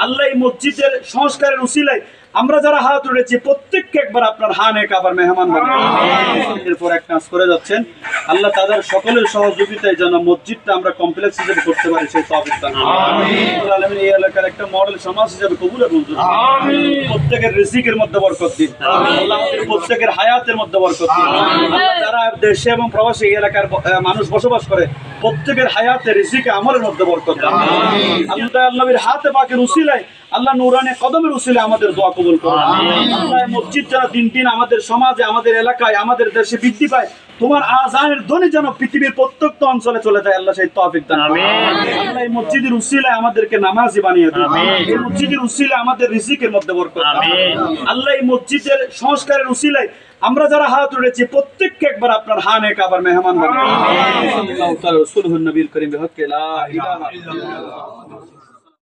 আল্লাহ এই মসজিদের সংস্কারের উসিলায় আমরা যারা হাত উঠেছি প্রত্যেককে একবার আপনার হানে কাবার মেহমান এরপর এক কাজ করে যাচ্ছেন আল্লাহ তাদের সকলের সহযোগিতায় যেন মসজিদটা আমরা কমপ্লেক্স হিসেবে করতে পারি সেই তৌফিক দান করুন। এই এলাকার একটা মডেল সমাজ হিসেবে কবুল করুন। প্রত্যেকের রিজিকের মধ্যে বরকত দিন আল্লাহ, আমাদের প্রত্যেকের হায়াতের মধ্যে বরকত দিন আল্লাহ। যারা দেশে এবং প্রবাসী এই এলাকার মানুষ বসবাস করে প্রত্যেকের হায়াতে রিজিকে আমলের মধ্যে বরকত দান আল্লাহ। নবীর হাতে পাকের উসিলায় আল্লাহ নূরানি কদমের উসিলায় আমাদের দোয়া কবুল করুন আল্লাহ। মসজিদ যারা দিন দিন আমাদের সমাজে, আমাদের এলাকায়, আমাদের দেশে বৃদ্ধি পায়, তোমার আযানের ধ্বনি যেন পৃথিবীর প্রত্যেকটা অঞ্চলে চলে যায় আল্লাহ, সেই তৌফিক দান আমিন। আল্লাহ এই মসজিদের উসিলায় আমাদেরকে নামাজি বানিয়ে দিন আমিন। এই মসজিদের উসিলায় আমাদের রিজিকের মধ্যে বরকত আমিন আল্লাহ। এই মসজিদের সংস্কারের উসিলায় আমরা যারা হাত উঠেছি প্রত্যেককে একবার আপনার হানে কাবার মেহমান বানান। আল্লাহু তাআলা রাসূলুহুন নবীল করিম বিহক লা ইলাহা ইল্লাল্লাহ।